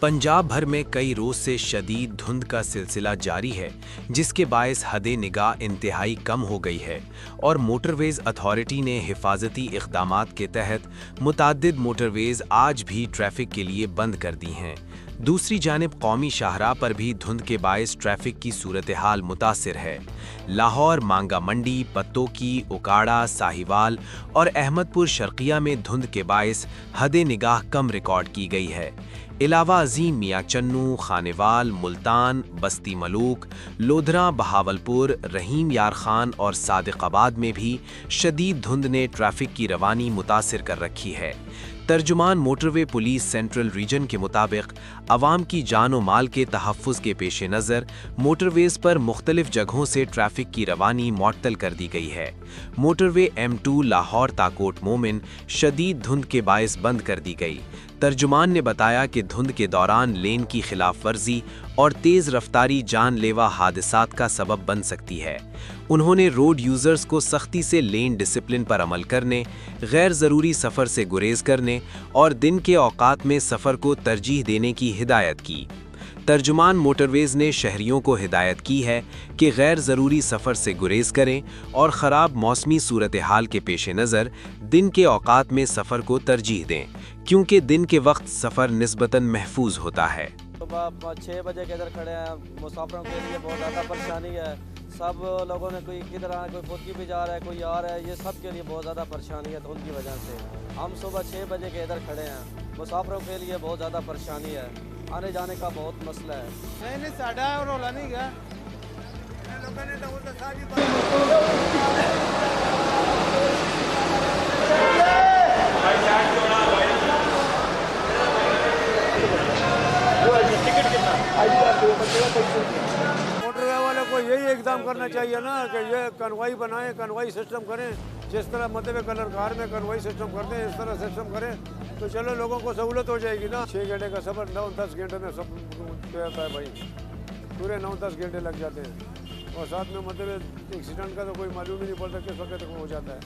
पंजाब भर में कई रोज से शदीद धुंध का सिलसिला जारी है, जिसके बायस हद निगाह इंतहाई कम हो गई है और मोटरवेज अथॉरिटी ने हिफाजती इक़दामात के तहत मुताद्दिद मोटरवेज आज भी ट्रैफिक के लिए बंद कर दी हैं। दूसरी जानिब कौमी शाहराह पर भी धुंध के बायस ट्रैफिक की सूरत हाल मुतासिर है। लाहौर, मांगा मंडी, पत्तोकी, उकाड़ा, साहिवाल और अहमदपुर शर्किया में धुंध के बायस हद निगाह कम रिकॉर्ड की गई है। इलावा अजीम, मियाँ चन्नू, खानेवाल, मुल्तान, बस्ती मलूक, लोधरा, बहावलपुर, रहीम यार खान और सादिकाबाद में भी शदीद धुंध ने ट्रैफिक की रवानी मुतासिर कर रखी है। तर्जुमान मोटरवे पुलिस सेंट्रल रीजन के मुताबिक अवाम की जान और माल के तहफ़्फ़ुज़ के पेश नज़र मोटरवेज़ पर मुख्तलिफ जगहों से ट्रैफिक की रवानी मुअत्तल कर दी गई है। मोटरवे M2 लाहौर ताकोट मोमिन शदीद धुंध के बायस बंद कर दी गई। तर्जुमान ने बताया कि धुंध के दौरान लेन की खिलाफ वर्जी और तेज़ रफ्तारी जानलेवा हादसात का सबब बन सकती है। उन्होंने रोड यूज़र्स को सख्ती से लेन डिसिप्लिन पर अमल करने, गैर ज़रूरी सफ़र से गुरेज करने और दिन के औकात में सफ़र को तरजीह देने की हिदायत की। तर्जुमान मोटरवेज़ ने शहरियों को हिदायत की है कि गैर ज़रूरी सफ़र से गुरेज करें और ख़राब मौसमी सूरत हाल के पेश नज़र दिन के औकात में सफ़र को तरजीह दें, क्योंकि दिन के वक्त सफ़र निस्बतन महफूज होता है। सुबह 6 बजे के इधर खड़े हैं, मुसाफिरों के लिए बहुत ज़्यादा परेशानी है। सब लोगों ने कोई किधर आना, कोई फुदकी भी जा रहा है, कोई आ रहा है, ये सब के लिए बहुत ज़्यादा परेशानी है धुंध की वजह से। हम सुबह 6 बजे के इधर खड़े हैं, मुसाफिरों के लिए बहुत ज़्यादा परेशानी है, आने जाने का बहुत मसला है। नहीं साढ़ा और रोला नहीं गया। मोटरवे वाले को यही इकदाम करना चाहिए ना कि ये कन्वाई बनाएं, कन्वाई सिस्टम करें। जिस तरह मतलब कलर कार में कन्वाई सिस्टम करते हैं, इस तरह सिस्टम करें तो चलो लोगों को सहूलत हो जाएगी ना। 6 घंटे का सफ़र 9-10 घंटे में सब होता है भाई, पूरे 9-10 घंटे लग जाते हैं और साथ में मतलब एक्सीडेंट का तो कोई मालूम ही नहीं पड़ता किस वक्त तक हो जाता है।